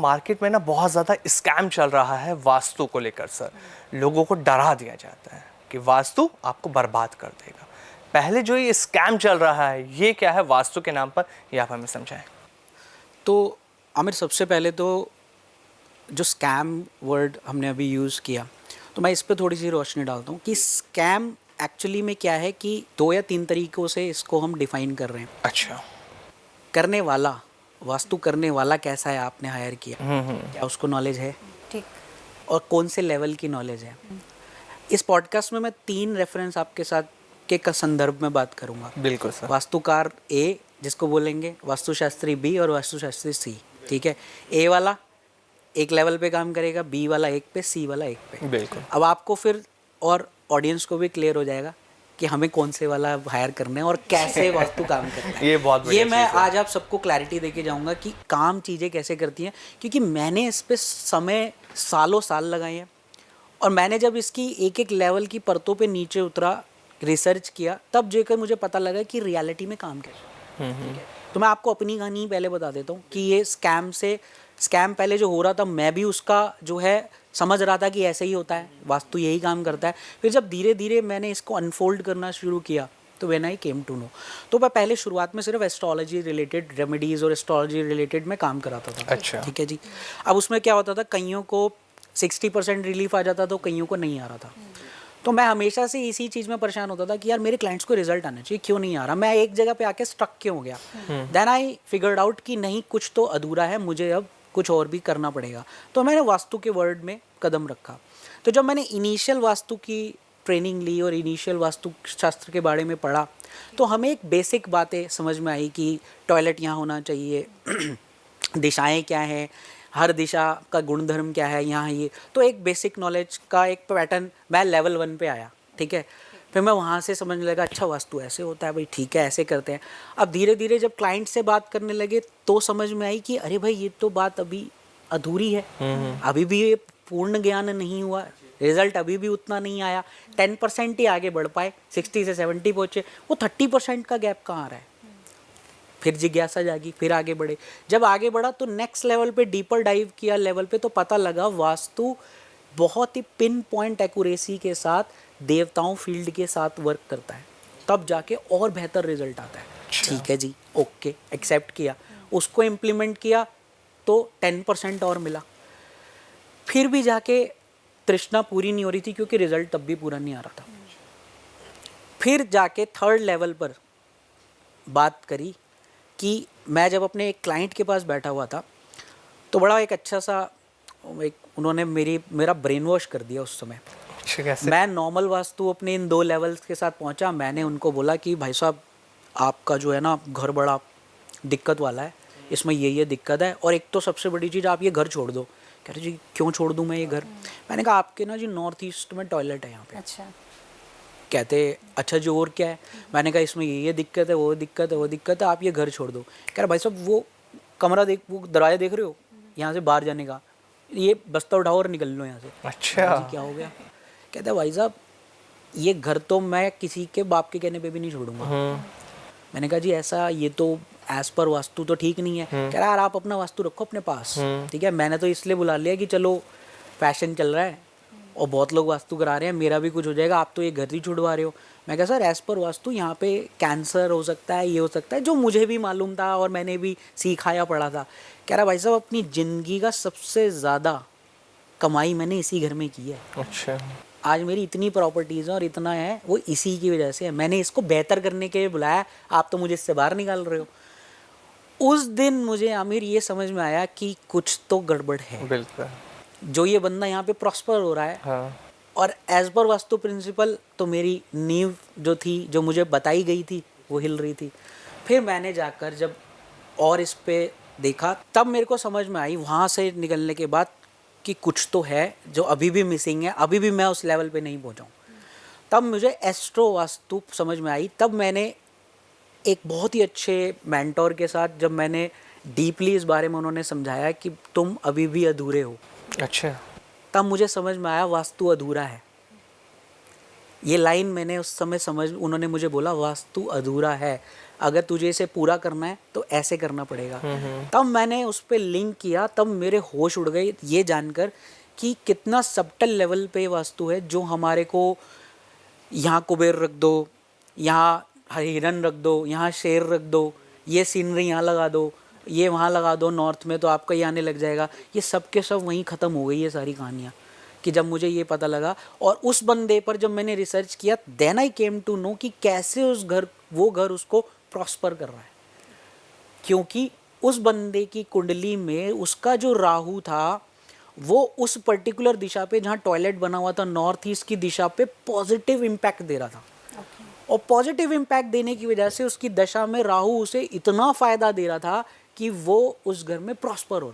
Market में ना बहुत ज़्यादा स्कैम चल रहा है वास्तु को लेकर सर। लोगों को डरा दिया जाता है कि वास्तु आपको बर्बाद कर देगा। पहले जो ये स्कैम चल रहा है ये क्या है वास्तु के नाम पर, ये आप हमें समझाएं। तो आमिर, सबसे पहले तो जो स्कैम वर्ड हमने अभी यूज़ किया, तो मैं इस पे थोड़ी सी रोशनी डालता हूँ कि स्कैम एक्चुअली में क्या है कि 2 या 3 तरीक़ों से इसको हम डिफ़ाइन कर रहे हैं। अच्छा। करने वाला, वास्तु करने वाला कैसा है, आपने हायर किया, क्या उसको नॉलेज है, ठीक। और कौन से लेवल की नॉलेज है। इस पॉडकास्ट में मैं 3 रेफरेंस आपके साथ के संदर्भ में बात करूंगा। बिल्कुल सर। वास्तुकार ए जिसको बोलेंगे, वास्तुशास्त्री बी और वास्तुशास्त्री सी। ठीक है, ए वाला एक लेवल पे काम करेगा, बी वाला एक पे, सी वाला एक पे। बिल्कुल। अब आपको फिर और ऑडियंस को भी क्लियर हो जाएगा कि हमें कौन से वाला हायर करना है और कैसे वास्तु काम करता है। ये बहुत ये मैं आज आप सबको क्लैरिटी देके जाऊंगा कि काम चीज़ें कैसे करती हैं, क्योंकि मैंने इस पे समय सालों साल लगाए हैं और मैंने जब इसकी एक एक लेवल की परतों पे नीचे उतरा, रिसर्च किया, तब जाकर मुझे पता लगा कि रियलिटी में काम कैसे। ठीक है, तो मैं आपको अपनी कहानी पहले बता देता हूँ कि ये स्कैम पहले जो हो रहा था, मैं भी उसका जो है समझ रहा था कि ऐसे ही होता है, वास्तु यही काम करता है। फिर जब धीरे धीरे मैंने इसको अनफोल्ड करना शुरू किया तो when I came to know, तो मैं पहले शुरुआत में सिर्फ एस्ट्रोलॉजी रिलेटेड रेमेडीज़ और एस्ट्रोलॉजी रिलेटेड में काम कराता था। अच्छा। ठीक है जी। अब उसमें क्या होता था, कईयों को 60% रिलीफ आ जाता तो कईयों को नहीं आ रहा था। तो मैं हमेशा से इसी चीज़ में परेशान होता था कि यार मेरे क्लाइंट्स को रिजल्ट आना चाहिए, क्यों नहीं आ रहा, मैं एक जगह पे आके स्टक क्यों हो गया। देन आई फिगर्ड आउट कि नहीं, कुछ तो अधूरा है, मुझे अब कुछ और भी करना पड़ेगा। तो मैंने वास्तु के वर्ल्ड में कदम रखा। तो जब मैंने इनिशियल वास्तु की ट्रेनिंग ली और इनिशियल वास्तु शास्त्र के बारे में पढ़ा, तो हमें एक बेसिक बातें समझ में आई कि टॉयलेट यहाँ होना चाहिए, दिशाएं क्या हैं, हर दिशा का गुणधर्म क्या है यहाँ, ये तो एक बेसिक नॉलेज का एक पैटर्न मैं लेवल 1 पे आया। ठीक है, फिर मैं वहाँ से समझने लगा अच्छा वास्तु ऐसे होता है भाई, ठीक है ऐसे करते हैं। अब धीरे धीरे जब क्लाइंट से बात करने लगे तो समझ में आई कि अरे भाई ये तो बात अभी अधूरी है, अभी भी ये पूर्ण ज्ञान नहीं हुआ, रिजल्ट अभी भी उतना नहीं आया। 10% ही आगे बढ़ पाए, 60 से 70 पहुँचे, वो 30% का गैप कहाँ आ रहा है। फिर जिज्ञासा जागी, फिर आगे बढ़े। जब आगे बढ़ा तो नेक्स्ट लेवल पे डीपर डाइव किया लेवल पे, तो पता लगा वास्तु बहुत ही पिन पॉइंट एक्यूरेसी के साथ देवताओं फील्ड के साथ वर्क करता है, तब जाके और बेहतर रिजल्ट आता है। ठीक है जी, ओके, एक्सेप्ट किया, उसको इम्प्लीमेंट किया तो 10% और मिला। फिर भी जाके तृष्णा पूरी नहीं हो रही थी क्योंकि रिजल्ट तब भी पूरा नहीं आ रहा था। फिर जाके 3rd लेवल पर बात करी कि मैं जब अपने एक क्लाइंट के पास बैठा हुआ था तो बड़ा एक अच्छा सा उन्होंने मेरा ब्रेन वॉश कर दिया उस समय। मैं नॉर्मल वास्तु अपने इन 2 लेवल्स के साथ पहुंचा। मैंने उनको बोला कि भाई साहब आपका जो है ना घर बड़ा दिक्कत वाला है, इसमें ये दिक्कत है, और एक तो सबसे बड़ी चीज़ आप ये घर छोड़ दो। कह रहे जी क्यों छोड़ दूँ मैं ये घर। मैंने कहा आपके ना जी नॉर्थ ईस्ट में टॉयलेट है यहाँ पे। अच्छा। कहते अच्छा जी और क्या है। मैंने कहा इसमें ये दिक्कत है, वो दिक्कत है, वो दिक्कत है, आप ये घर छोड़ दो। कह रहा भाई साहब वो कमरा देख, वो दरवाजा देख रहे हो यहाँ से बाहर जाने का, ये बस्ता उठाओ और निकल लो यहाँ से। अच्छा जी क्या हो गया। कहता भाई साहब ये घर तो मैं किसी के बाप के कहने पे भी नहीं छोड़ूंगा। मैंने कहा जी ऐसा, ये तो एज पर वास्तु तो ठीक नहीं है। कह रहा यार आप अपना वास्तु रखो अपने पास। ठीक है, मैंने तो इसलिए बुला लिया कि चलो फैशन चल रहा है और बहुत लोग वास्तु करा रहे हैं, मेरा भी कुछ हो जाएगा, आप तो ये घर ही छुड़वा रहे हो। मैं कहा सर एज पर वास्तु यहाँ पे कैंसर हो सकता है, ये हो सकता है, जो मुझे भी मालूम था और मैंने भी सीखा या पढ़ा था। कह रहा भाई साहब अपनी ज़िंदगी का सबसे ज़्यादा कमाई मैंने इसी घर में की है। अच्छा। आज मेरी इतनी प्रॉपर्टीज़ और इतना है वो इसी की वजह से है। मैंने इसको बेहतर करने के लिए बुलाया, आप तो मुझे इससे बाहर निकाल रहे हो। उस दिन मुझे आमिर ये समझ में आया कि कुछ तो गड़बड़ है। बिल्कुल। जो ये बंदा यहाँ पे प्रॉस्पर हो रहा है, हाँ। और एज पर वास्तु प्रिंसिपल तो मेरी नींव जो थी, जो मुझे बताई गई थी, वो हिल रही थी। फिर मैंने जाकर जब और इस पे देखा तब मेरे को समझ में आई वहाँ से निकलने के बाद कि कुछ तो है जो अभी भी मिसिंग है, अभी भी मैं उस लेवल पे नहीं पहुँचा हूँ। तब मुझे एस्ट्रो वास्तु समझ में आई। तब मैंने एक बहुत ही अच्छे मेंटोर के साथ जब मैंने डीपली इस बारे में उन्होंने समझाया कि तुम अभी भी अधूरे हो। अच्छा। तब मुझे समझ में आया वास्तु अधूरा है। ये लाइन मैंने उस समय समझ, उन्होंने मुझे बोला वास्तु अधूरा है, अगर तुझे इसे पूरा करना है तो ऐसे करना पड़ेगा। तब मैंने उस पर लिंक किया, तब मेरे होश उड़ गए ये जानकर कि कितना सबटल लेवल पे वास्तु है, जो हमारे को यहाँ कुबेर रख दो, यहाँ हिरन रख दो, यहाँ शेर रख दो, ये सीनरी यहाँ लगा दो, ये वहाँ लगा दो नॉर्थ में तो आपका ये आने लग जाएगा, ये सब के सब वहीं ख़त्म हो गई ये सारी कहानियाँ। कि जब मुझे ये पता लगा और उस बंदे पर जब मैंने रिसर्च किया, then I came to know कि कैसे वो घर उसको प्रॉस्पर कर रहा है, क्योंकि उस बंदे की कुंडली में उसका जो राहु था वो उस पर्टिकुलर दिशा पे जहाँ टॉयलेट बना हुआ था नॉर्थ ईस्ट की दिशा पे पॉजिटिव इम्पैक्ट दे रहा था। और पॉजिटिव इम्पैक्ट देने की वजह से उसकी दशा में राहु उसे इतना फ़ायदा दे रहा था कि वो उस घर में प्रॉस्पर हो रहा।